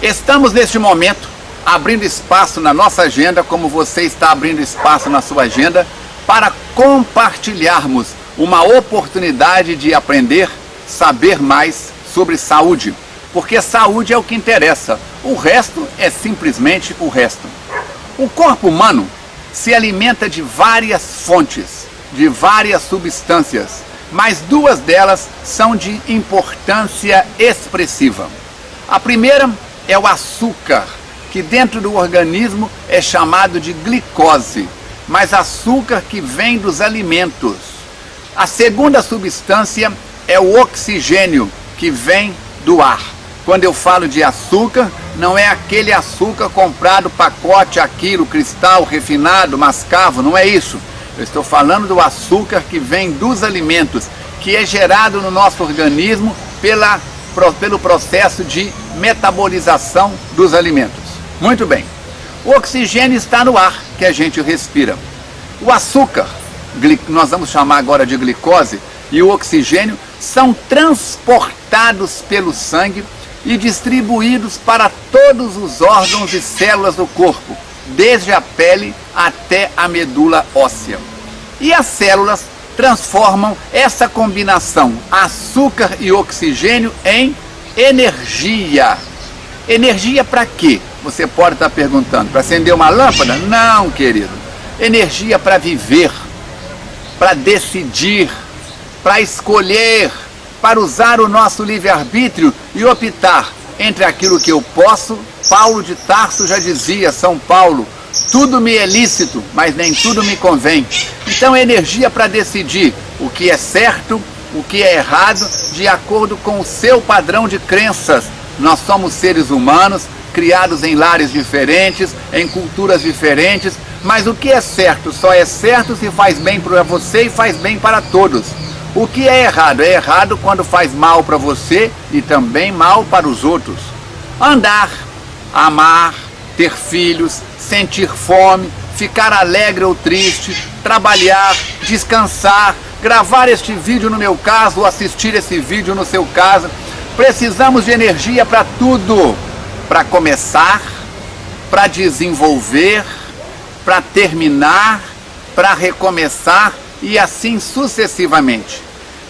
Estamos neste momento abrindo espaço na nossa agenda, como você está abrindo espaço na sua agenda, para compartilharmos uma oportunidade de aprender, saber mais sobre saúde. Porque saúde é o que interessa, o resto é simplesmente o resto. O corpo humano se alimenta de várias fontes, de várias substâncias, mas duas delas são de importância expressiva. A primeira é o açúcar, que dentro do organismo é chamado de glicose, mas açúcar que vem dos alimentos. A segunda substância é o oxigênio, que vem do ar. Quando eu falo de açúcar, não é aquele açúcar comprado pacote a quilo, cristal, refinado, mascavo, não é isso. Eu estou falando do açúcar que vem dos alimentos, que é gerado no nosso organismo pelo processo de metabolização dos alimentos. Muito bem. O oxigênio está no ar que a gente respira. O açúcar, nós vamos chamar agora de glicose, e o oxigênio são transportados pelo sangue e distribuídos para todos os órgãos e células do corpo, desde a pele até a medula óssea. E as células transformam essa combinação açúcar e oxigênio em energia. Energia para quê? Você pode estar perguntando. Para acender uma lâmpada? Não, querido. Energia para viver, para decidir, para escolher, para usar o nosso livre-arbítrio e optar entre aquilo que eu posso. Paulo de Tarso já dizia, São Paulo, tudo me é lícito, mas nem tudo me convém. Então, energia para decidir o que é certo, o que é errado, de acordo com o seu padrão de crenças. Nós somos seres humanos, criados em lares diferentes, em culturas diferentes, mas o que é certo só é certo se faz bem para você e faz bem para todos. O que é errado quando faz mal para você e também mal para os outros. Andar, amar, ter filhos, sentir fome, ficar alegre ou triste, trabalhar, descansar, gravar este vídeo no meu caso, ou assistir esse vídeo no seu caso. Precisamos de energia para tudo, para começar, para desenvolver, para terminar, para recomeçar e assim sucessivamente.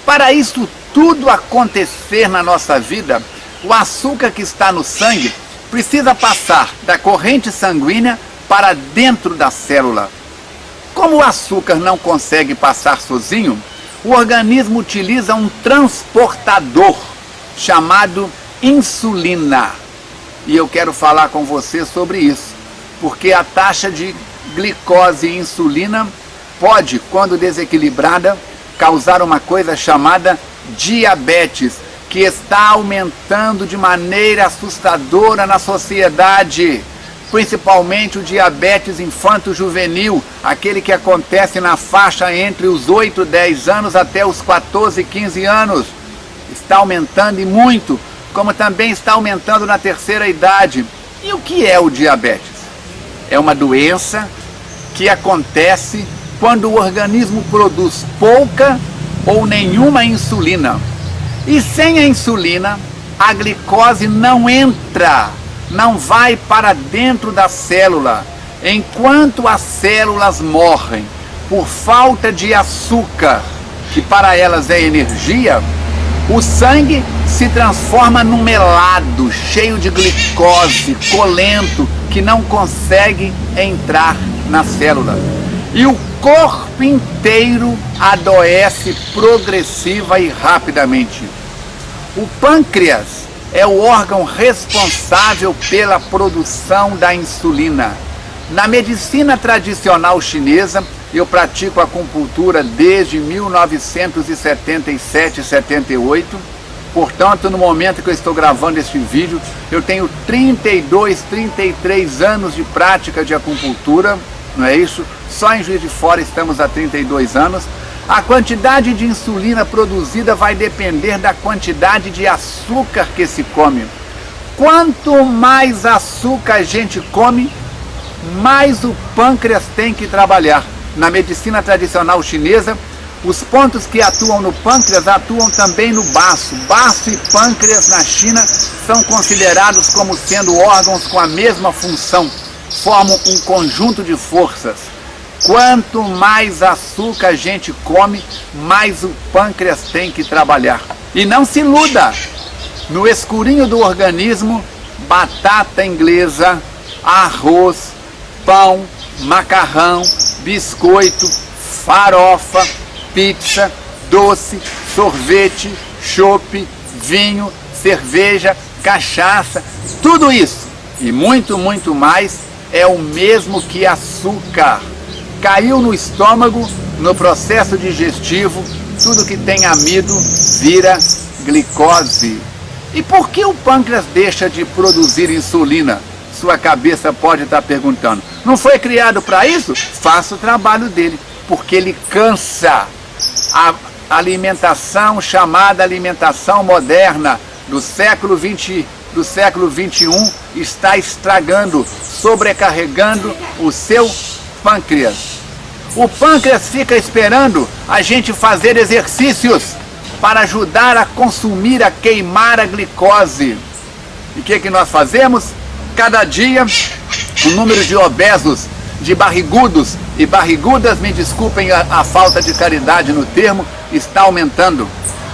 Para isso tudo acontecer na nossa vida, o açúcar que está no sangue precisa passar da corrente sanguínea para dentro da célula. Como o açúcar não consegue passar sozinho, o organismo utiliza um transportador chamado insulina. E eu quero falar com você sobre isso, porque a taxa de glicose e insulina pode, quando desequilibrada, causar uma coisa chamada diabetes, que está aumentando de maneira assustadora na sociedade, principalmente o diabetes infanto-juvenil, aquele que acontece na faixa entre os 8 e 10 anos até os 14 e 15 anos. Está aumentando e muito, como também está aumentando na terceira idade. E o que é o diabetes? É uma doença que acontece quando o organismo produz pouca ou nenhuma insulina. E sem a insulina, a glicose não entra, não vai para dentro da célula. Enquanto as células morrem por falta de açúcar, que para elas é energia, o sangue se transforma num melado, cheio de glicose, colento, que não consegue entrar na célula. E o corpo inteiro adoece progressiva e rapidamente. O pâncreas é o órgão responsável pela produção da insulina. Na medicina tradicional chinesa, eu pratico acupuntura desde 1977, 78. Portanto, no momento que eu estou gravando este vídeo, eu tenho 32, 33 anos de prática de acupuntura, não é isso? Só em Juiz de Fora estamos há 32 anos. A quantidade de insulina produzida vai depender da quantidade de açúcar que se come. Quanto mais açúcar a gente come, mais o pâncreas tem que trabalhar. Na medicina tradicional chinesa, Os pontos que atuam no pâncreas atuam também no baço. Baço e pâncreas na China são considerados como sendo órgãos com a mesma função. Formam um conjunto de forças. Quanto mais açúcar a gente come, mais o pâncreas tem que trabalhar. E não se iluda! No escurinho do organismo, batata inglesa, arroz, pão, macarrão, biscoito, farofa, pizza, doce, sorvete, chopp, vinho, cerveja, cachaça, tudo isso e muito, muito mais é o mesmo que açúcar. Caiu no estômago, no processo digestivo, tudo que tem amido vira glicose. E por que o pâncreas deixa de produzir insulina? Sua cabeça pode estar perguntando. Não foi criado para isso? Faça o trabalho dele, porque ele cansa. A alimentação chamada alimentação moderna do século XX, do século XXI está estragando, sobrecarregando o seu pâncreas. O pâncreas fica esperando a gente fazer exercícios para ajudar a consumir, a queimar a glicose. E o que nós fazemos? Cada dia o número de obesos, de barrigudos e barrigudas, me desculpem a falta de caridade no termo, está aumentando.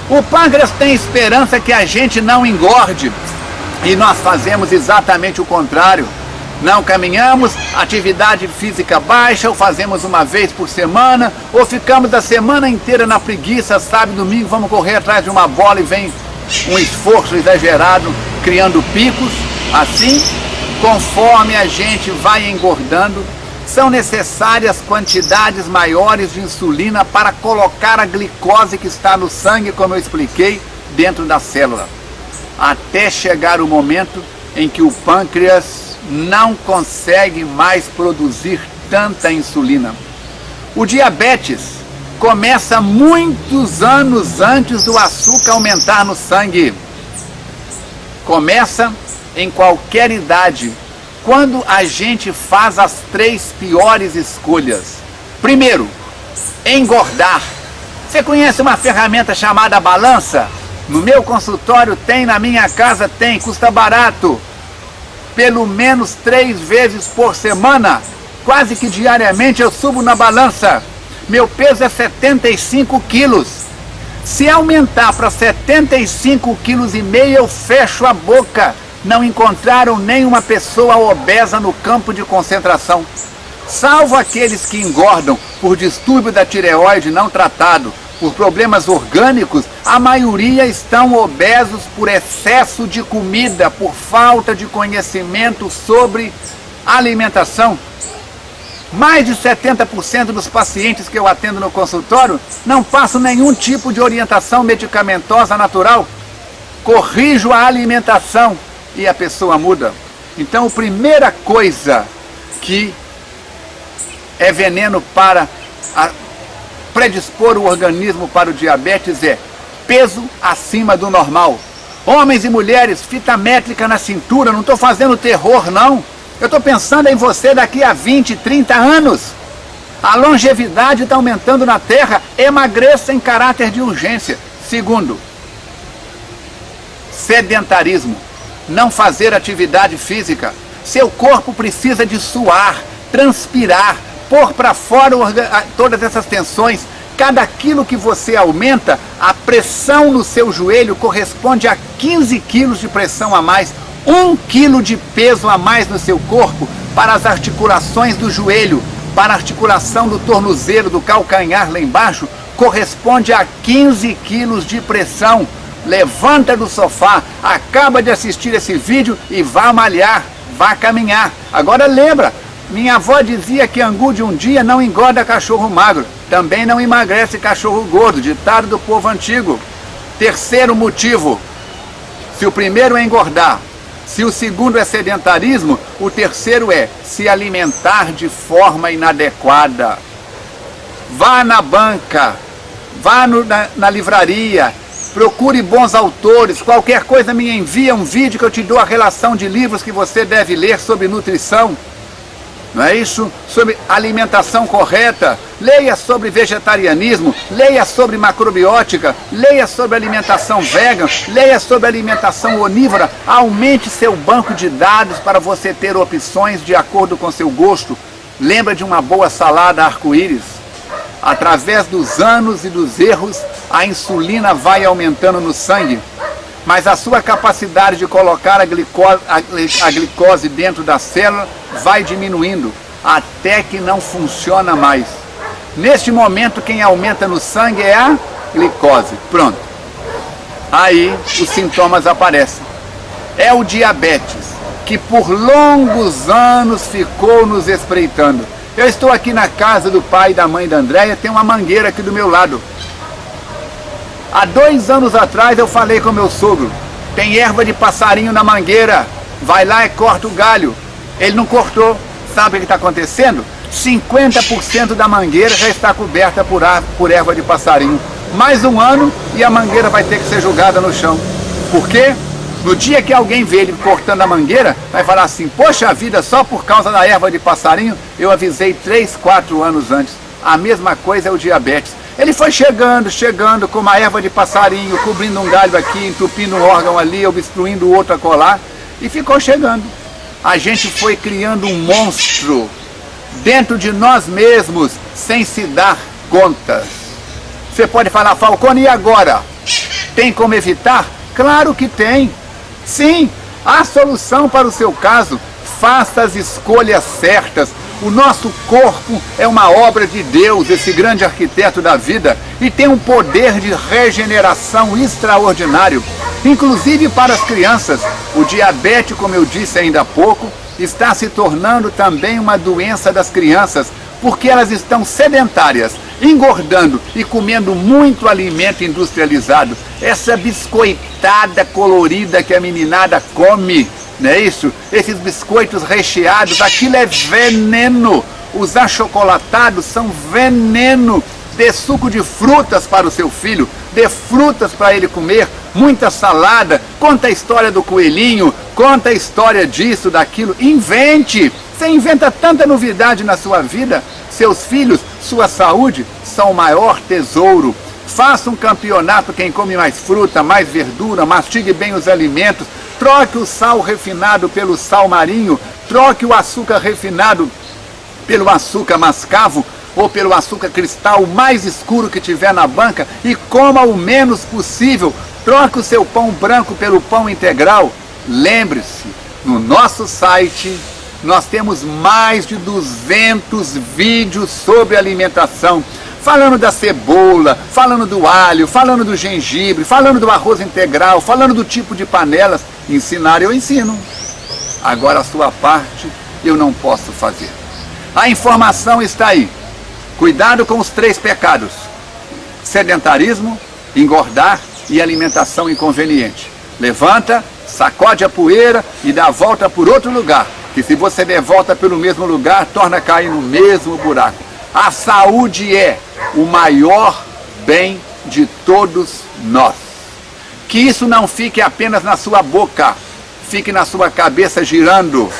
O pâncreas tem esperança que a gente não engorde e nós fazemos exatamente o contrário. Não caminhamos, atividade física baixa, ou fazemos uma vez por semana, ou ficamos a semana inteira na preguiça, sábado e domingo, vamos correr atrás de uma bola e vem um esforço exagerado, criando picos. Assim, conforme a gente vai engordando, são necessárias quantidades maiores de insulina para colocar a glicose que está no sangue, como eu expliquei, dentro da célula. Até chegar o momento em que o pâncreas não consegue mais produzir tanta insulina. O diabetes começa muitos anos antes do açúcar aumentar no sangue. Começa em qualquer idade, quando a gente faz as 3 piores escolhas. Primeiro, engordar. Você conhece uma ferramenta chamada balança? No meu consultório tem, na minha casa tem, custa barato. Pelo menos 3 vezes por semana, quase que diariamente eu subo na balança. Meu peso é 75 quilos. Se aumentar para 75,5 quilos, eu fecho a boca. Não encontraram nenhuma pessoa obesa no campo de concentração. Salvo aqueles que engordam por distúrbio da tireoide não tratado, por problemas orgânicos, a maioria estão obesos por excesso de comida, por falta de conhecimento sobre alimentação. Mais de 70% dos pacientes que eu atendo no consultório não passam nenhum tipo de orientação medicamentosa natural. Corrijo a alimentação e a pessoa muda. Então, a primeira coisa que é veneno para predispor o organismo para o diabetes é peso acima do normal. Homens e mulheres, fita métrica na cintura, não estou fazendo terror não. Eu estou pensando em você daqui a 20, 30 anos. A longevidade está aumentando na Terra, emagreça em caráter de urgência. Segundo, sedentarismo, não fazer atividade física. Seu corpo precisa de suar, transpirar, pôr para fora todas essas tensões. Cada quilo que você aumenta, a pressão no seu joelho corresponde a 15 quilos de pressão a mais. 1 quilo de peso a mais no seu corpo para as articulações do joelho, para a articulação do tornozelo, do calcanhar lá embaixo, corresponde a 15 quilos de pressão. Levanta do sofá, acaba de assistir esse vídeo e vá malhar, vá caminhar. Agora lembra, minha avó dizia que angu de um dia não engorda cachorro magro, também não emagrece cachorro gordo, ditado do povo antigo. Terceiro motivo, se o primeiro é engordar, se o segundo é sedentarismo, o terceiro é se alimentar de forma inadequada. Vá na banca, vá na livraria, procure bons autores, qualquer coisa me envia um vídeo que eu te dou a relação de livros que você deve ler sobre nutrição. não é isso? Sobre alimentação correta, leia sobre vegetarianismo, leia sobre macrobiótica, leia sobre alimentação vegan, leia sobre alimentação onívora, aumente seu banco de dados para você ter opções de acordo com seu gosto. Lembra de uma boa salada arco-íris? Através dos anos e dos erros, a insulina vai aumentando no sangue, mas a sua capacidade de colocar a glicose dentro da célula vai diminuindo, até que não funciona mais. Neste momento, quem aumenta no sangue é a glicose. Pronto. Aí os sintomas aparecem. É o diabetes, que por longos anos ficou nos espreitando. Eu estou aqui na casa do pai e da mãe da Andréia, tem uma mangueira aqui do meu lado. Há 2 anos atrás eu falei com meu sogro, tem erva de passarinho na mangueira, vai lá e corta o galho. Ele não cortou. Sabe o que está acontecendo? 50% da mangueira já está coberta por erva de passarinho. Mais 1 ano e a mangueira vai ter que ser jogada no chão. Por quê? No dia que alguém vê ele cortando a mangueira, vai falar assim, poxa vida, só por causa da erva de passarinho, eu avisei 3, 4 anos antes. A mesma coisa é o diabetes. Ele foi chegando com uma erva de passarinho, cobrindo um galho aqui, entupindo um órgão ali, obstruindo o outro acolá, e ficou chegando. A gente foi criando um monstro dentro de nós mesmos, sem se dar conta. Você pode falar, Falcone, e agora? Tem como evitar? Claro que tem. Sim, há solução para o seu caso. Faça as escolhas certas. O nosso corpo é uma obra de Deus, esse grande arquiteto da vida, e tem um poder de regeneração extraordinário. Inclusive para as crianças, o diabetes, como eu disse ainda há pouco, está se tornando também uma doença das crianças, porque elas estão sedentárias, engordando e comendo muito alimento industrializado. Essa biscoitada colorida que a meninada come, não é isso? Esses biscoitos recheados, aquilo é veneno. Os achocolatados são veneno. Dê suco de frutas para o seu filho, dê frutas para ele comer, muita salada, conta a história do coelhinho, conta a história disso, daquilo, invente. Você inventa tanta novidade na sua vida, seus filhos, sua saúde são o maior tesouro. Faça um campeonato, quem come mais fruta, mais verdura, mastigue bem os alimentos, troque o sal refinado pelo sal marinho, troque o açúcar refinado pelo açúcar mascavo, ou pelo açúcar cristal, o mais escuro que tiver na banca, e coma o menos possível. Troque o seu pão branco pelo pão integral. Lembre-se, no nosso site nós temos mais de 200 vídeos sobre alimentação, falando da cebola, falando do alho, falando do gengibre, falando do arroz integral, falando do tipo de panelas. Ensinar eu ensino. Agora a sua parte eu não posso fazer. A informação está aí. Cuidado com os 3 pecados: sedentarismo, engordar e alimentação inconveniente. Levanta, sacode a poeira e dá a volta por outro lugar, que se você der volta pelo mesmo lugar, torna a cair no mesmo buraco. A saúde é o maior bem de todos nós. Que isso não fique apenas na sua boca, fique na sua cabeça girando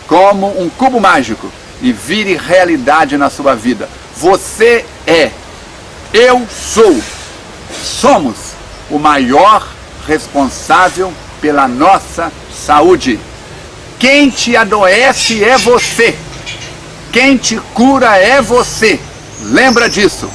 como um cubo mágico e vire realidade na sua vida. Você é, eu sou, somos o maior responsável pela nossa saúde. Quem te adoece é você. Quem te cura é você. Lembra disso.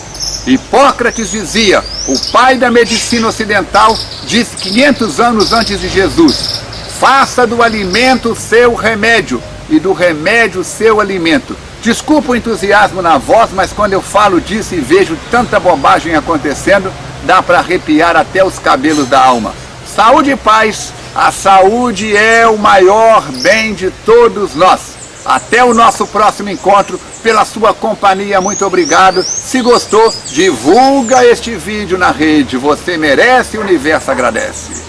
Hipócrates dizia, o pai da medicina ocidental, disse 500 anos antes de Jesus: faça do alimento seu remédio e do remédio seu alimento. Desculpa o entusiasmo na voz, mas quando eu falo disso e vejo tanta bobagem acontecendo, dá para arrepiar até os cabelos da alma. Saúde e paz, a saúde é o maior bem de todos nós. Até o nosso próximo encontro. Pela sua companhia, muito obrigado. Se gostou, divulga este vídeo na rede. Você merece, o universo agradece.